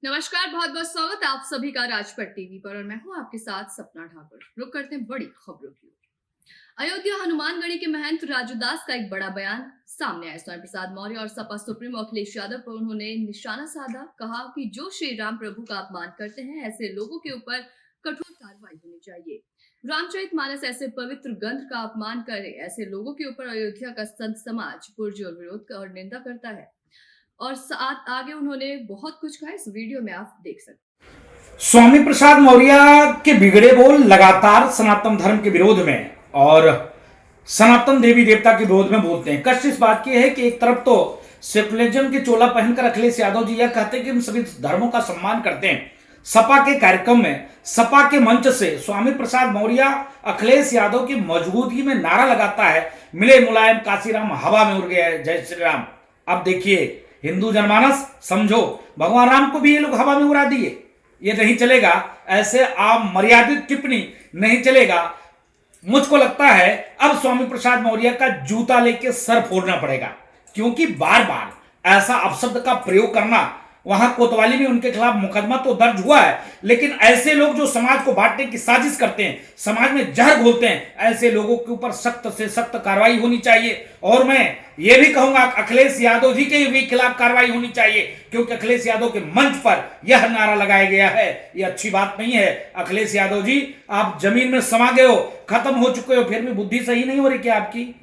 नमस्कार, बहुत बहुत स्वागत है आप सभी का राजपट टीवी पर और मैं हूं आपके साथ सपना ठाकुर। रुक करते हैं बड़ी खबरों की ओर। अयोध्या हनुमानगढ़ी के महंत राजू दास का एक बड़ा बयान सामने आया। स्वामी प्रसाद मौर्य और सपा सुप्रीमो अखिलेश यादव पर उन्होंने निशाना साधा। कहा कि जो श्री राम प्रभु का अपमान करते हैं ऐसे लोगों के ऊपर कठोर कार्रवाई होनी चाहिए। रामचरितमानस ऐसे पवित्र ग्रंथ का अपमान करे ऐसे लोगों के ऊपर अयोध्या का संत समाज पुरजोर विरोध और निंदा करता है। और साथ आगे उन्होंने बहुत कुछ कहा, इस वीडियो में आप देख सकते हैं। स्वामी प्रसाद मौर्य के बिगड़े बोल लगातार सनातन धर्म के विरोध में और सनातन देवी देवता के विरोध में बोलते हैं। कष्ट इस बात की है कि एक तरफ तो सेकुलरिज्म की चोला पहनकर अखिलेश यादव जी यह कहते हैं कि हम सभी धर्मों का सम्मान करते हैं। सपा के कार्यक्रम में, सपा के मंच से स्वामी प्रसाद मौर्य अखिलेश यादव की मौजूदगी में नारा लगाता है, मिले मुलायम काशीराम हवा में उड़ गया, जय श्री राम। अब देखिए, हिंदू जनमानस समझो, भगवान राम को भी ये लोग हवा में उड़ा दिए। ये नहीं चलेगा, ऐसे आप मर्यादित टिप्पणी नहीं चलेगा। मुझको लगता है अब स्वामी प्रसाद मौर्य का जूता लेके सर फोड़ना पड़ेगा, क्योंकि बार बार ऐसा अपशब्द का प्रयोग करना, वहां कोतवाली में उनके खिलाफ मुकदमा तो दर्ज हुआ है, लेकिन ऐसे लोग जो समाज को बांटने की साजिश करते हैं, समाज में जहर घोलते हैं, ऐसे लोगों के ऊपर सख्त से सख्त कार्रवाई होनी चाहिए। और मैं ये भी कहूंगा अखिलेश यादव जी के भी खिलाफ कार्रवाई होनी चाहिए, क्योंकि अखिलेश यादव के मंच पर यह नारा लगाया गया है, यह अच्छी बात नहीं है। अखिलेश यादव जी, आप जमीन में समा गए हो, खत्म हो चुके हो, फिर भी बुद्धि सही नहीं हो रही क्या आपकी?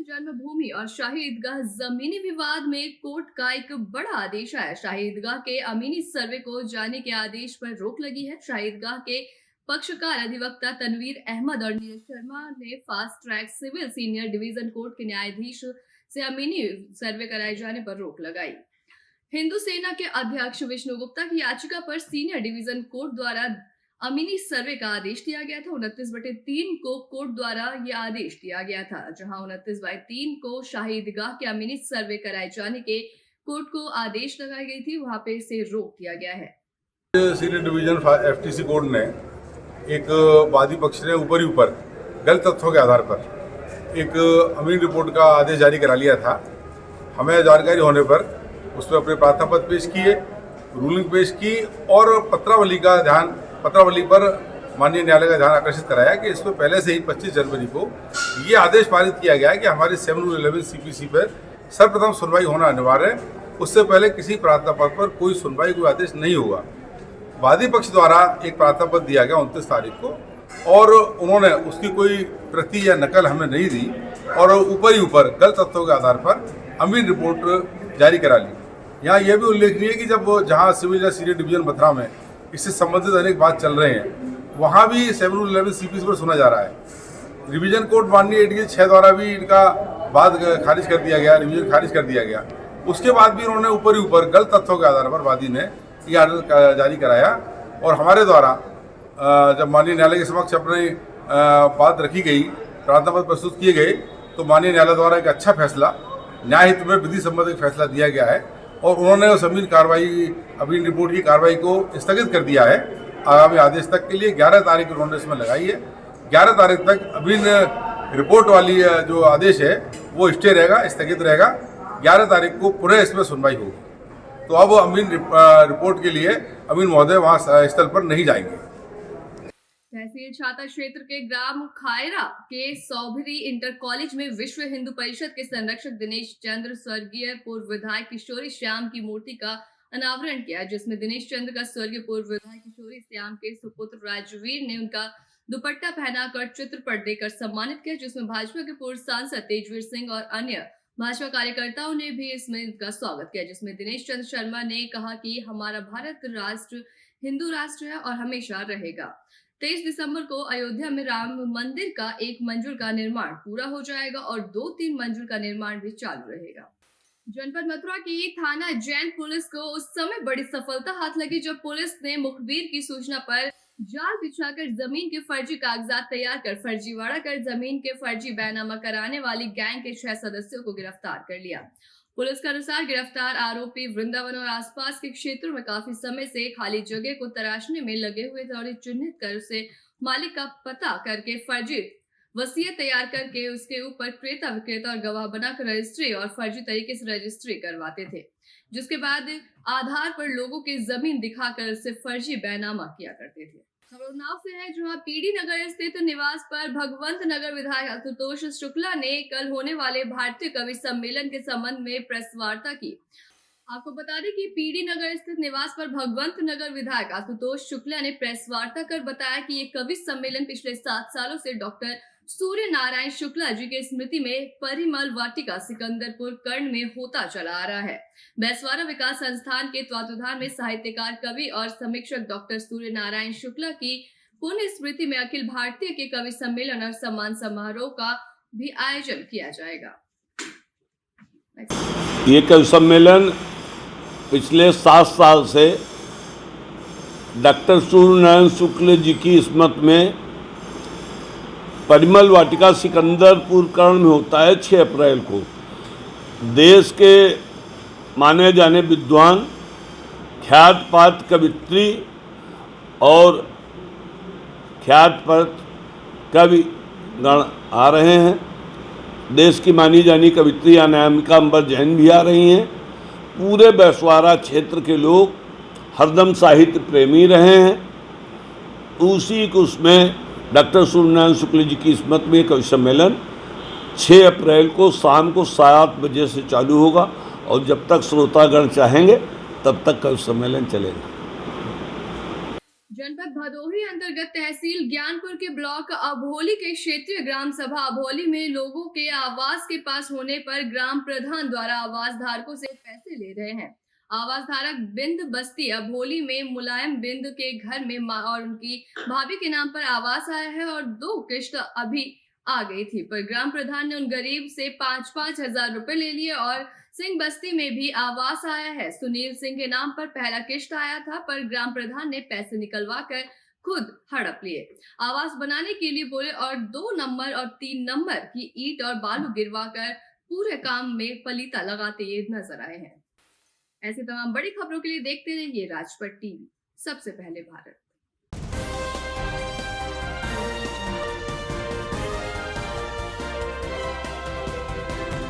जन्मभूमि और शाही ईदगाह जमीनी विवाद में कोर्ट का एक बड़ा आदेश आया। शाही ईदगाह के अमीनी सर्वे को जाने के आदेश पर रोक लगी है। शाही ईदगाह के पक्षकार अधिवक्ता तनवीर अहमद और नीरज शर्मा ने fast track civil senior division court के न्यायाधीश से अमीनी सर्वे कराए जाने पर रोक लगाई। हिंदू सेना के अध्यक्ष विष्णु गुप्ता की याचिका पर सीनियर डिवीजन कोर्ट द्वारा अमीनी सर्वे का आदेश दिया गया था। 29/3 को कोर्ट द्वारा यह आदेश दिया गया था, जहां 29/3 को शाही ईदगाह के अमीनी सर्वे कराए जाने के कोर्ट को आदेश लगाई गई थी, वहां पे से रोक दिया गया है। सीनियर डिवीजन एफटीसी कोर्ट ने एक वादी पक्ष ने ऊपर ही ऊपर गलत तथ्यों के आधार पर एक अमीन रिपोर्ट का आदेश जारी करा लिया था। हमें जानकारी होने पर उस पर अपने प्रार्थना पत्र पेश किए, रूलिंग पेश की और पत्रावली पर माननीय न्यायालय का ध्यान आकर्षित कराया कि इसमें पहले से ही 25 जनवरी को ये आदेश पारित किया गया है कि हमारी 711 सीपीसी पर सर्वप्रथम सुनवाई होना अनिवार्य है। उससे पहले किसी प्रार्थना पत्र पर कोई सुनवाई, कोई आदेश नहीं होगा। वादी पक्ष द्वारा एक प्रार्थना पत्र दिया गया 29 तारीख को और उन्होंने उसकी कोई प्रति या नकल हमें नहीं दी और ऊपर ही ऊपर गलत तथ्यों के आधार पर अमीन रिपोर्ट जारी करा ली। यहाँ यह भी उल्लेखनीय है कि जहाँ सिविल या सीनियर डिवीजन मथुरा में इससे संबंधित अनेक बात चल रहे हैं, वहाँ भी 711 सीपीसी पर सुना जा रहा है। रिवीजन कोर्ट माननीय एडीजे 6 द्वारा भी इनका बाद खारिज कर दिया गया, रिवीजन खारिज कर दिया गया। उसके बाद भी उन्होंने ऊपर ही ऊपर गलत तथ्यों के आधार पर वादी ने ये आदेश जारी कराया और हमारे द्वारा जब माननीय न्यायालय के समक्ष अपनी बात रखी गई, प्रार्थना पत्र प्रस्तुत किए गए, तो माननीय न्यायालय द्वारा एक अच्छा फैसला, न्याय हित में विधि संबंध एक फैसला दिया गया है और उन्होंने उस अमीन रिपोर्ट की कार्रवाई को स्थगित कर दिया है आगामी आदेश तक के लिए। 11 तारीख उन्होंने इसमें लगाई है। 11 तारीख तक अमीन रिपोर्ट वाली जो आदेश है वो स्टे रहेगा, स्थगित रहेगा। 11 तारीख को पुनः इसमें सुनवाई होगी। तो अब अमीन रिपोर्ट के लिए अमीन महोदय वहाँ स्थल पर नहीं जाएंगे। तहसील छाता क्षेत्र के ग्राम खायरा के सौभरी इंटर कॉलेज में विश्व हिंदू परिषद के संरक्षक दिनेश चंद्र स्वर्गीय पूर्व विधायक किशोरी श्याम की मूर्ति का अनावरण किया, जिसमें दिनेश चंद्र का स्वर्गीय पूर्व विधायक किशोरी श्याम के सुपुत्र राजवीर ने उनका दुपट्टा पहनाकर चित्रपट देकर सम्मानित किया, जिसमें भाजपा के पूर्व सांसद तेजवीर सिंह और अन्य भाजपा कार्यकर्ताओं ने भी इसमें इनका स्वागत किया। जिसमें दिनेश चंद्र शर्मा ने कहा कि हमारा भारत राष्ट्र हिंदू राष्ट्र है और हमेशा रहेगा। 23 दिसंबर को अयोध्या में राम मंदिर का 1 मंजिल का निर्माण पूरा हो जाएगा और 2-3 मंजिल का निर्माण भी चालू रहेगा। जनपद मथुरा की थाना जैन पुलिस को उस समय बड़ी सफलता हाथ लगी जब पुलिस ने मुखबिर की सूचना पर जाल बिछाकर जमीन के फर्जी कागजात तैयार कर फर्जीवाड़ा कर जमीन के फर्जी बैनामा कराने वाली गैंग के 6 सदस्यों को गिरफ्तार कर लिया। पुलिस के अनुसार गिरफ्तार आरोपी वृंदावन और आसपास के क्षेत्रों में काफी समय से खाली जगह को तराशने में लगे हुए थे और चिन्हित कर उसे मालिक का पता करके फर्जी वसीयत तैयार करके उसके ऊपर क्रेता विक्रेता और गवाह बनाकर रजिस्ट्री और फर्जी तरीके से रजिस्ट्री करवाते थे, जिसके बाद आधार पर लोगों की जमीन दिखाकर उससे फर्जी बैनामा किया करते थे। खबर उन्नाव से है, जहां पीडी नगर स्थित निवास पर भगवंत नगर विधायक आशुतोष शुक्ला ने कल होने वाले भारतीय कवि सम्मेलन के संबंध में प्रेस वार्ता की। आपको बता दें कि पीडी नगर स्थित निवास पर भगवंत नगर विधायक आशुतोष शुक्ला ने प्रेस वार्ता कर बताया कि ये कवि सम्मेलन पिछले 7 सालों से डॉक्टर सूर्य नारायण शुक्ला जी की स्मृति में परिमल वाटिका सिकंदरपुर कर्ण में होता चला आ रहा है। बैसवारा विकास संस्थान के तत्वावधान में साहित्यकार, कवि और समीक्षक डॉक्टर सूर्य नारायण शुक्ला की पुण्य स्मृति में अखिल भारतीय के कवि सम्मेलन और सम्मान समारोह का भी आयोजन किया जाएगा। ये कवि सम्मेलन पिछले 7 साल से डॉक्टर सूर्य नारायण शुक्ल जी की स्मृति में परिमल वाटिका सिकंदरपुर कर्ण में होता है 6 अप्रैल को। देश के माने जाने विद्वान, ख्यात पात्र कवित्री और ख्यात पात्र कवि गण आ रहे हैं। देश की मानी जानी कवित्री अनामिका अंबर जैन भी आ रही हैं। पूरे बैसवारा क्षेत्र के लोग हरदम साहित्य प्रेमी रहे हैं। उसी को उसमें डॉक्टर सूर्यनारायण शुक्ल जी की स्मृति में कवि सम्मेलन 6 अप्रैल को शाम को 7 बजे से चालू होगा और जब तक श्रोतागण चाहेंगे तब तक कवि सम्मेलन चलेगा। जनपद भदोही अंतर्गत तहसील ज्ञानपुर के ब्लॉक अभोली के क्षेत्रीय ग्राम सभा अभोली में लोगों के आवास के पास होने पर ग्राम प्रधान द्वारा आवास धारकों से पैसे ले रहे हैं। आवास धारक बिंद बस्ती अभोली में मुलायम बिंद के घर में मां और उनकी भाभी के नाम पर आवास आया है और 2 किश्त अभी आ गई थी, पर ग्राम प्रधान ने उन गरीब से 5-5 हजार रुपए ले लिए। और सिंह बस्ती में भी आवास आया है। सुनील सिंह के नाम पर पहला किश्त आया था, पर ग्राम प्रधान ने पैसे निकलवा कर खुद हड़प लिए। आवास बनाने के लिए बोले और 2 नंबर और 3 नंबर की ईंट और बालू गिरवा कर पूरे काम में पलीता लगाते ये नजर आए हैं। ऐसी तमाम बड़ी खबरों के लिए देखते रहिए राजपट टीवी, सबसे पहले भारत।